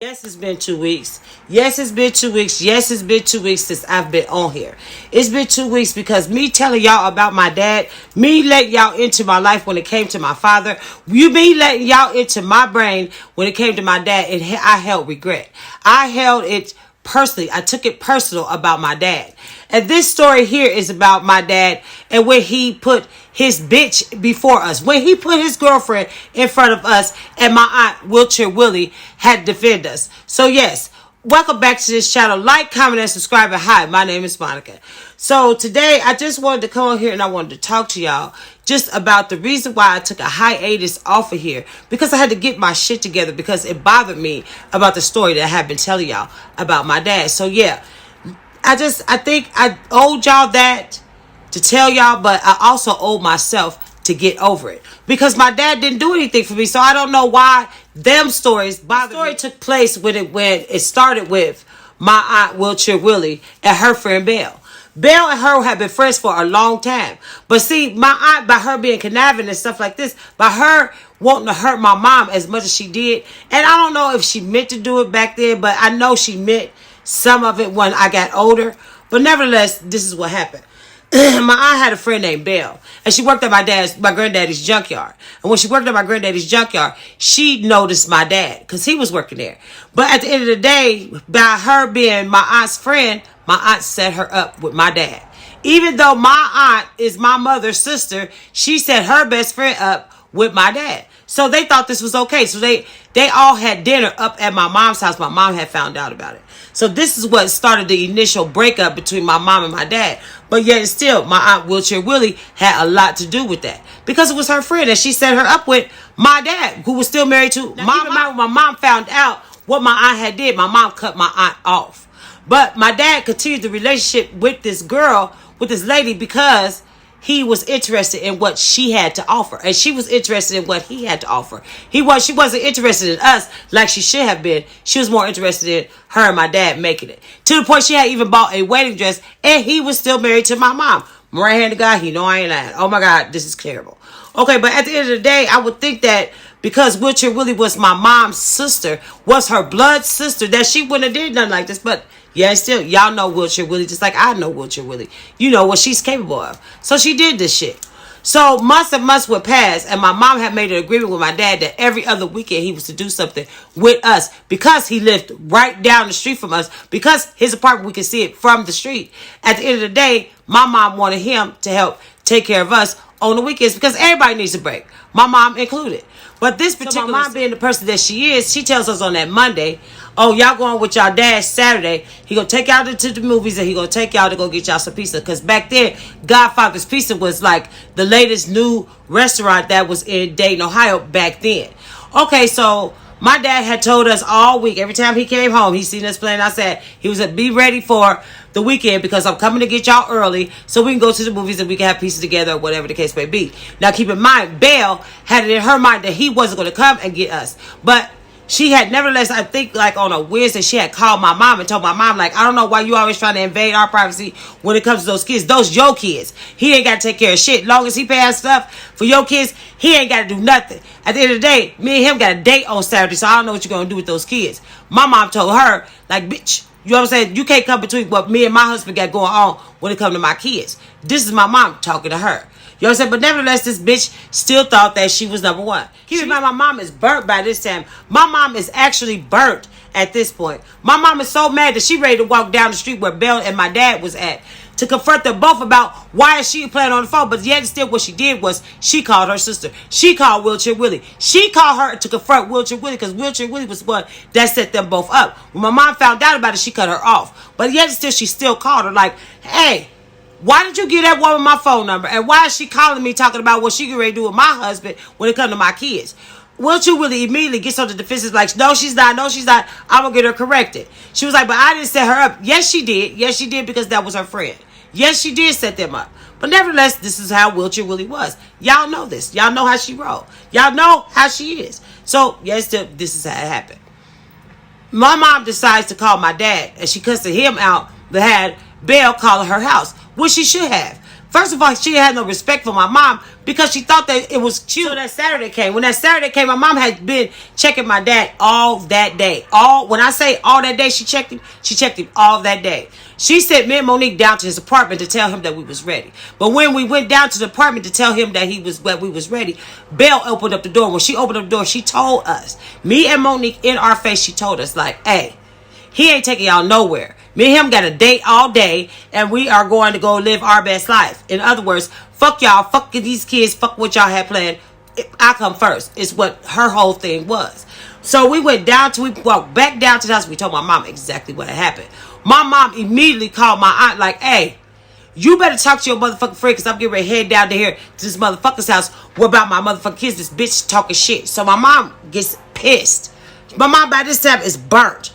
Yes, it's been 2 weeks. Yes, it's been 2 weeks. Yes, it's been 2 weeks since I've been on here. It's been 2 weeks because me telling y'all about my dad, me letting y'all into my life when it came to my father, me letting y'all into my brain when it came to my dad, and I held regret. I held it personally. I took it personal about my dad. And this story here is about my dad and when he put his bitch before us. When he put his girlfriend in front of us and my aunt, Wheelchair Willie, had to defend us. So yes, welcome back to this channel. Like, comment, and subscribe. And hi, my name is Monica. So today, I just wanted to come on here and I wanted to talk to y'all just about the reason why I took a hiatus off of here. Because I had to get my shit together because it bothered me about the story that I have been telling y'all about my dad. So yeah, I think I owed y'all that to tell y'all, but I also owe myself to get over it because my dad didn't do anything for me. So I don't know why them stories bother me. The story took place when it started with my aunt Wheelchair Willie and her friend Belle. Belle and her had been friends for a long time. But see, my aunt, by her being conniving and stuff like this, by her wanting to hurt my mom as much as she did, and I don't know if she meant to do it back then, but I know she meant some of it when I got older. But nevertheless, this is what happened. My aunt had a friend named Belle, and she worked at my granddaddy's junkyard. And when she worked at my granddaddy's junkyard, she noticed my dad because he was working there. But at the end of the day, by her being my aunt's friend, my aunt set her up with my dad. Even though my aunt is my mother's sister, she set her best friend up with my dad. So they thought this was okay. So they all had dinner up at my mom's house. My mom had found out about it. So this is what started the initial breakup between my mom and my dad. But yet still, my aunt Wheelchair Willie had a lot to do with that. Because it was her friend and she set her up with my dad, who was still married to my mom. When my mom found out what my aunt had did, my mom cut my aunt off. But my dad continued the relationship with this girl, with this lady, because he was interested in what she had to offer, and she was interested in what he had to offer. She wasn't interested in us like she should have been. She was more interested in her and my dad making it, to the point she had even bought a wedding dress, and he was still married to my mom. Right-handed guy, he know I ain't lying. Oh my God, this is terrible. Okay, but at the end of the day, I would think that because Wheelchair Willie was my mom's sister, was her blood sister, that she wouldn't have did nothing like this. But yeah, still, y'all know Wheelchair Willie just like I know Wheelchair Willie. You know what she's capable of. So she did this shit. So months and months would pass, and my mom had made an agreement with my dad that every other weekend he was to do something with us because he lived right down the street from us, because his apartment, we could see it from the street. At the end of the day, my mom wanted him to help take care of us on the weekends because everybody needs a break, my mom included. But this particular, my mom being the person that she is, she tells us on that Monday, oh, y'all going with y'all dad Saturday. He gonna take y'all to the movies and he gonna take y'all to go get y'all some pizza. Because back then, Godfather's Pizza was like the latest new restaurant that was in Dayton, Ohio back then. Okay, so my dad had told us all week, every time he came home, he seen us playing outside. He was be ready for the weekend because I'm coming to get y'all early so we can go to the movies and we can have pizza together or whatever the case may be. Now keep in mind, Belle had it in her mind that he wasn't going to come and get us. But she had, nevertheless, I think like on a Wednesday, she had called my mom and told my mom, like, I don't know why you always trying to invade our privacy when it comes to those kids. Those your kids. He ain't got to take care of shit. Long as he pays stuff for your kids, he ain't got to do nothing. At the end of the day, me and him got a date on Saturday, so I don't know what you're going to do with those kids. My mom told her, like, bitch, you know what I'm saying? You can't come between what me and my husband got going on when it comes to my kids. This is my mom talking to her. You know what I'm saying? But nevertheless, this bitch still thought that she was number one. Keep in mind, my mom is burnt by this time. My mom is actually burnt at this point. My mom is so mad that she ready to walk down the street where Belle and my dad was at to confront them both about why is she playing on the phone. But yet still what she did was she called her sister. She called Wheelchair Willie. She called her to confront Wheelchair Willie because Wheelchair Willie was the one that set them both up. When my mom found out about it, she cut her off. But yet still she still called her like, hey, why did you give that woman my phone number? And why is she calling me talking about what she get ready to do with my husband when it comes to my kids? Wheelchair Willie immediately gets on the defensive like, no, she's not. No, she's not. I'm going to get her corrected. She was like, but I didn't set her up. Yes, she did. Yes, she did because that was her friend. Yes, she did set them up. But nevertheless, this is how Wheelchair Willie was. Y'all know this. Y'all know how she rolled. Y'all know how she is. So, yes, this is how it happened. My mom decides to call my dad, and she cussed him out, but had Belle call her house, which she should have. First of all, she had no respect for my mom because she thought that it was cute. So that Saturday came. When that Saturday came, my mom had been checking my dad all that day. When I say all that day, she checked him all that day. She sent me and Monique down to his apartment to tell him that we was ready. But when we went down to the apartment to tell him that we was ready, Belle opened up the door. When she opened up the door, she told us, me and Monique in our face, she told us like, hey, he ain't taking y'all nowhere. Me and him got a date all day, and we are going to go live our best life. In other words, fuck y'all, fuck these kids, fuck what y'all had planned. I come first, is what her whole thing was. So we walked back down to the house. We told my mom exactly what had happened. My mom immediately called my aunt like, hey, you better talk to your motherfucking friend because I'm getting ready to head down to here to this motherfucker's house. What about my motherfucking kids? This bitch talking shit. So my mom gets pissed. My mom by this time is burnt.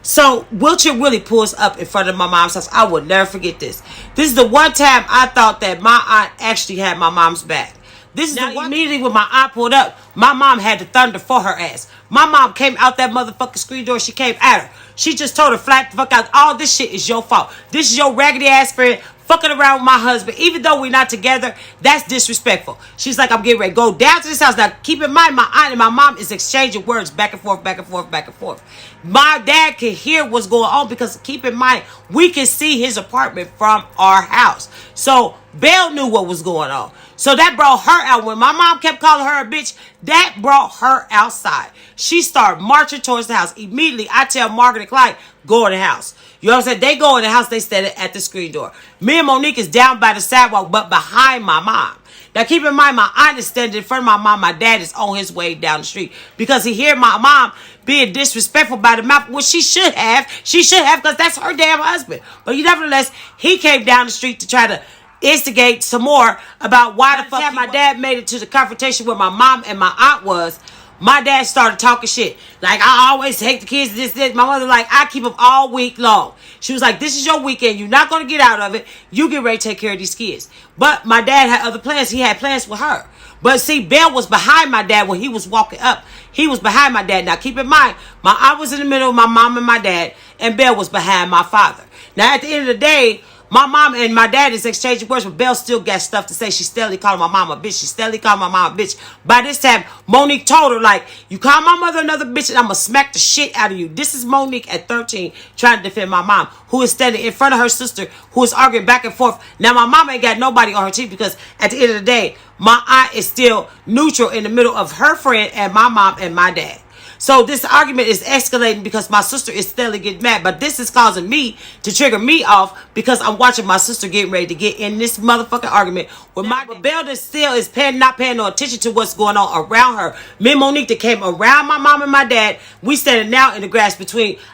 So Wheelchair Willie pulls up in front of my mom's house. I will never forget this. This is the one time I thought that my aunt actually had my mom's back. This is immediately when my aunt pulled up, my mom had the thunder for her ass. My mom came out that motherfucking screen door. She came at her. She just told her flat the fuck out. All this shit is your fault. This is your raggedy ass friend fucking around with my husband. Even though we're not together, that's disrespectful. She's like, I'm getting ready to go down to this house. Now, keep in mind, my aunt and my mom is exchanging words back and forth, back and forth, back and forth. My dad can hear what's going on because keep in mind, we can see his apartment from our house. So Belle knew what was going on. So that brought her out. When my mom kept calling her a bitch, that brought her outside. She started marching towards the house. Immediately, I tell Margaret and Clyde, go in the house. You know what I'm saying? They go in the house. They stand at the screen door. Me and Monique is down by the sidewalk, but behind my mom. Now, keep in mind, my aunt is standing in front of my mom. My dad is on his way down the street because he heard my mom being disrespectful by the mouth, which she should have. She should have because that's her damn husband. But nevertheless, he came down the street to try to instigate some more about why the fuck my dad made it to the confrontation where my mom and my aunt was. My dad started talking shit. Like, I always take the kids, this. My mother like, I keep them all week long. She was like, this is your weekend. You're not going to get out of it. You get ready to take care of these kids. But my dad had other plans. He had plans with her. But see, Belle was behind my dad when he was walking up. He was behind my dad. Now, keep in mind, my aunt was in the middle of my mom and my dad, and Belle was behind my father. Now, at the end of the day, my mom and my dad is exchanging words, but Belle still got stuff to say. She steadily calling my mom a bitch. She steadily calling my mom a bitch. By this time, Monique told her, like, you call my mother another bitch and I'm going to smack the shit out of you. This is Monique at 13 trying to defend my mom, who is standing in front of her sister, who is arguing back and forth. Now, my mom ain't got nobody on her team because at the end of the day, my aunt is still neutral in the middle of her friend and my mom and my dad. So this argument is escalating because my sister is steadily getting mad. But this is causing me to trigger me off because I'm watching my sister getting ready to get in this motherfucking argument with my Belle still is not paying no attention to what's going on around her. Me and Monique that came around my mom and my dad. We standing now in the grass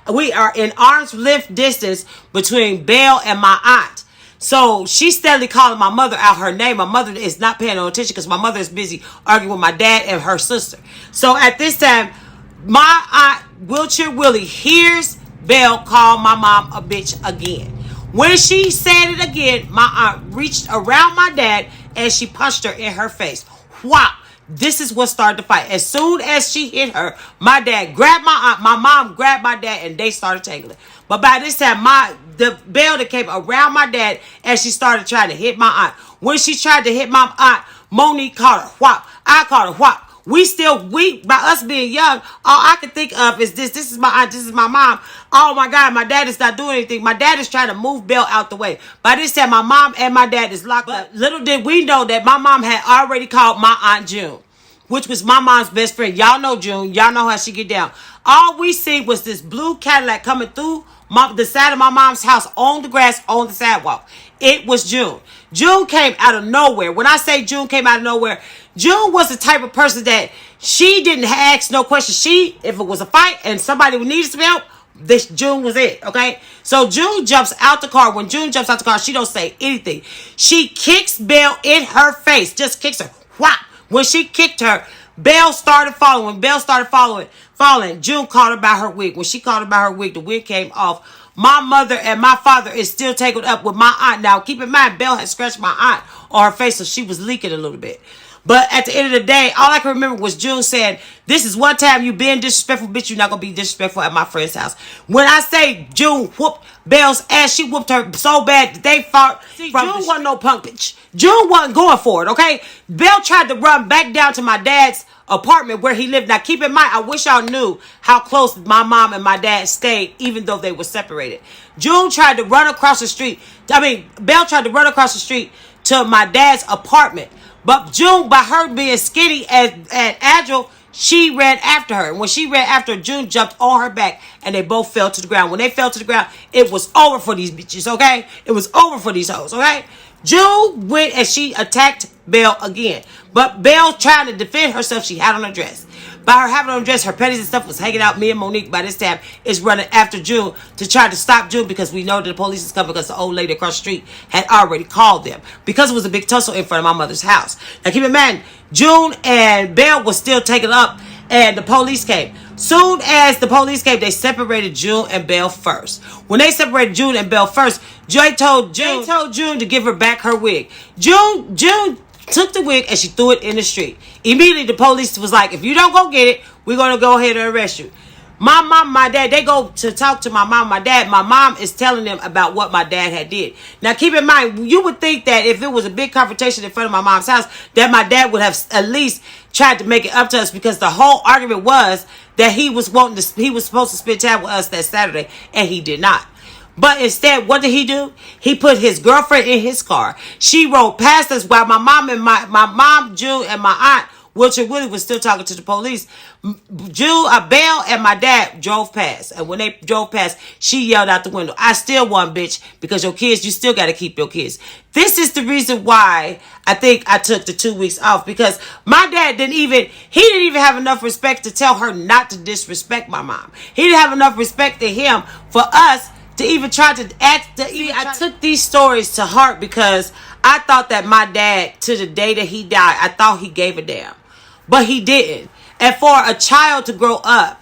we are in arm's length distance between Belle and my aunt. So she's steadily calling my mother out her name. My mother is not paying no attention because my mother is busy arguing with my dad and her sister. So at this time, my aunt, Wheelchair Willie, hears Belle call my mom a bitch again. When she said it again, my aunt reached around my dad and she punched her in her face. Wow. This is what started the fight. As soon as she hit her, my dad grabbed my aunt, my mom grabbed my dad, and they started tangling. But by this time, the Belle that came around my dad and she started trying to hit my aunt. When she tried to hit my aunt, Monique called her whop. I called her whop. By us being young, all I can think of is this. This is my aunt. This is my mom. Oh my God, my dad is not doing anything. My dad is trying to move Belle out the way. By this time, my mom and my dad is locked up. Little did we know that my mom had already called my Aunt June, which was my mom's best friend. Y'all know June. Y'all know how she get down. All we see was this blue Cadillac coming through the side of my mom's house on the grass on the sidewalk. It was June. June came out of nowhere. When I say June came out of nowhere, June was the type of person that she didn't ask no questions. If it was a fight and somebody needed some help, June was it, okay? So June jumps out the car. When June jumps out the car, she don't say anything. She kicks Belle in her face. Just kicks her. Whop. When she kicked her, Belle started falling. When Belle started falling, June caught her by her wig. When she caught her by her wig, the wig came off. My mother and my father is still tangled up with my aunt. Now, keep in mind, Belle had scratched my aunt on her face, so she was leaking a little bit. But at the end of the day, all I can remember was June saying, this is one time you being disrespectful, bitch, you're not going to be disrespectful at my friend's house. When I say June whooped Belle's ass, she whooped her so bad that they fought. See, June wasn't no punk bitch. June wasn't going for it, okay? Belle tried to run back down to my dad's apartment where he lived. Now, keep in mind, I wish y'all knew how close my mom and my dad stayed, even though they were separated. June tried to run across the street. Belle tried to run across the street to my dad's apartment. But June, by her being skinny and agile, she ran after her. And when she ran after her, June jumped on her back and they both fell to the ground. When they fell to the ground, it was over for these bitches, okay? It was over for these hoes, okay? June went and she attacked Belle again. But Belle trying to defend herself, she had on a dress. By her having on a dress, her panties and stuff was hanging out. Me and Monique, by this time, is running after June to try to stop June because we know that the police is coming because the old lady across the street had already called them. Because it was a big tussle in front of my mother's house. Now, keep in mind, June and Belle was still taken up and the police came. Soon as the police came, they separated June and Belle first. When they separated June and Belle first, Jay told June to give her back her wig. June took the wig and she threw it in the street. Immediately, the police was like, if you don't go get it, we're going to go ahead and arrest you. My mom, my dad, they go to talk to my mom, my dad. My mom is telling them about what my dad had did. Now, keep in mind, you would think that if it was a big confrontation in front of my mom's house, that my dad would have at least tried to make it up to us because the whole argument was that he was supposed to spend time with us that Saturday, and he did not. But instead, what did he do? He put his girlfriend in his car. She rode past us while my mom, June, and my aunt, Willie, was still talking to the police. Belle and my dad drove past. And when they drove past, she yelled out the window, I still won, bitch, because your kids, you still got to keep your kids. This is the reason why I think I took the 2 weeks off, because my dad didn't even have enough respect to tell her not to disrespect my mom. He didn't have enough respect to him for us to even try to act. I took these stories to heart because I thought that my dad, to the day that he died, I thought he gave a damn. But he didn't. And for a child to grow up,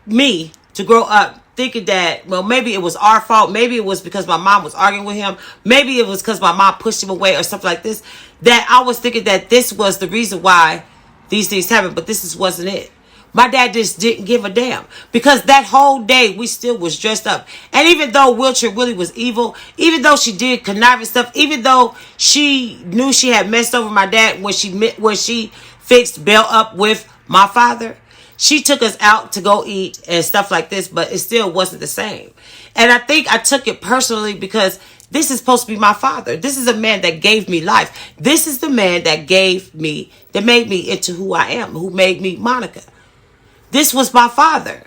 me to grow up thinking that, well, maybe it was our fault. Maybe it was because my mom was arguing with him. Maybe it was because my mom pushed him away or something like this. That I was thinking that this was the reason why these things happened. But wasn't it. My dad just didn't give a damn. Because that whole day, we still was dressed up. And even though Willie was evil, even though she did conniving stuff, even though she knew she had messed over my dad when she fixed Belle up with my father, she took us out to go eat and stuff like this, but it still wasn't the same. And I think I took it personally because this is supposed to be my father. This is a man that gave me life. This is the man that made me into who I am, who made me Monica. This was my father.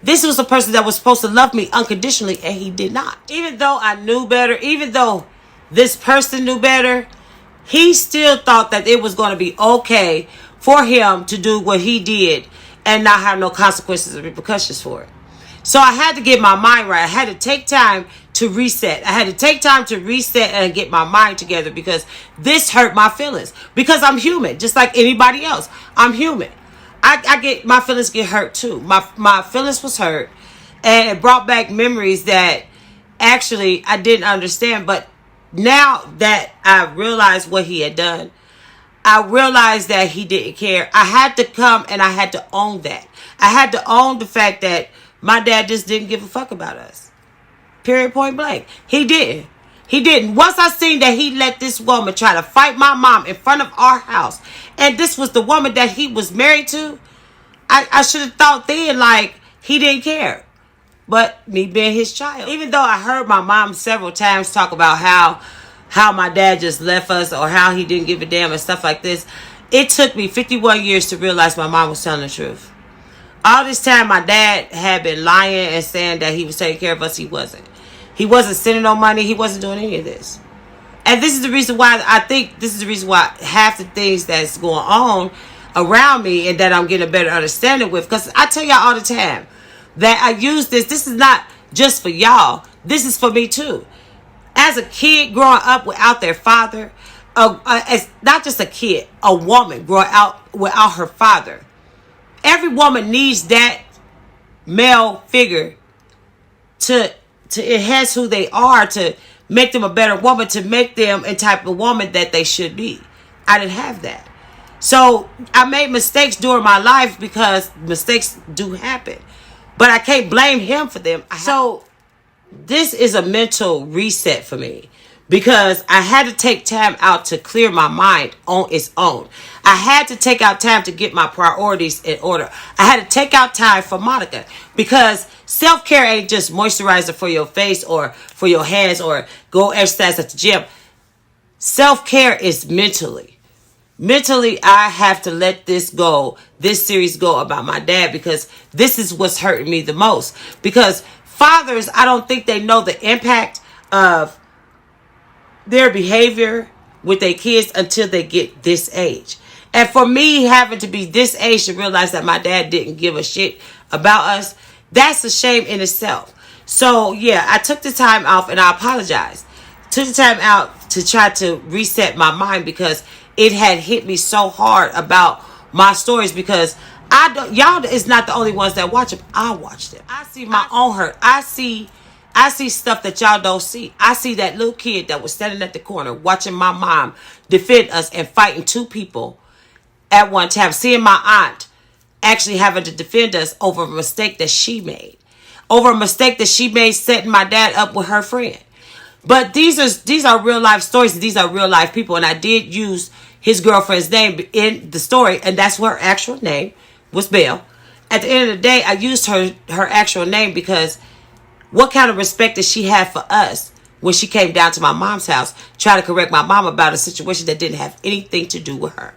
This was a person that was supposed to love me unconditionally, and he did not. Even though I knew better, even though this person knew better, he still thought that it was going to be okay for him to do what he did and not have no consequences or repercussions for it. So I had to get my mind right. I had to take time to reset. I had to take time to reset and get my mind together because this hurt my feelings. Because I'm human, just like anybody else. I'm human. My feelings get hurt too. My feelings was hurt, and it brought back memories that actually I didn't understand. But now that I realized what he had done, I realized that he didn't care. I had to come and I had to own that. I had to own the fact that my dad just didn't give a fuck about us. Period, point blank. He didn't. He didn't. Once I seen that he let this woman try to fight my mom in front of our house, and this was the woman that he was married to, I should have thought then, like, he didn't care. But me being his child. Even though I heard my mom several times talk about how my dad just left us or how he didn't give a damn and stuff like this, it took me 51 years to realize my mom was telling the truth. All this time, my dad had been lying and saying that he was taking care of us. He wasn't. He wasn't sending no money. He wasn't doing any of this. And this is the reason why half the things that's going on around me and that I'm getting a better understanding with. Because I tell y'all all the time that I use this. This is not just for y'all. This is for me too. As a kid growing up without their father, as not just a kid, a woman growing up without her father. Every woman needs that male figure to enhance who they are, to make them a better woman, to make them a type of woman that they should be. I didn't have that. So I made mistakes during my life because mistakes do happen. But I can't blame him for them. So this is a mental reset for me because I had to take time out to clear my mind on its own. I had to take out time to get my priorities in order. I had to take out time for Monica because self-care ain't just moisturizer for your face or for your hands or go exercise at the gym. Self-care is mentally. Mentally, I have to let this go, this series go about my dad because this is what's hurting me the most. Because fathers, I don't think they know the impact of their behavior with their kids until they get this age. And for me having to be this age to realize that my dad didn't give a shit about us, that's a shame in itself. So yeah, I took the time off and I apologized. Took the time out to try to reset my mind because it had hit me so hard about my stories because y'all is not the only ones that watch them. I watch them. I see my own hurt. I see stuff that y'all don't see. I see that little kid that was standing at the corner watching my mom defend us and fighting two people at one time. Seeing my aunt actually having to defend us over a mistake that she made. Over a mistake that she made setting my dad up with her friend. But these are real life stories. These are real life people. And I did use his girlfriend's name in the story. And that's her actual name was Belle. At the end of the day, I used her actual name because what kind of respect did she have for us when she came down to my mom's house trying to correct my mom about a situation that didn't have anything to do with her?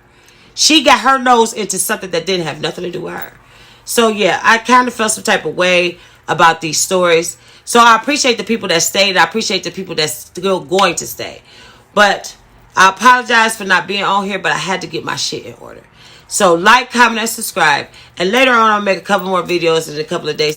She got her nose into something that didn't have nothing to do with her. So yeah, I kind of felt some type of way about these stories. So I appreciate the people that stayed. I appreciate the people that's still going to stay. But I apologize for not being on here, but I had to get my shit in order. So like, comment, and subscribe. And later on, I'll make a couple more videos in a couple of days.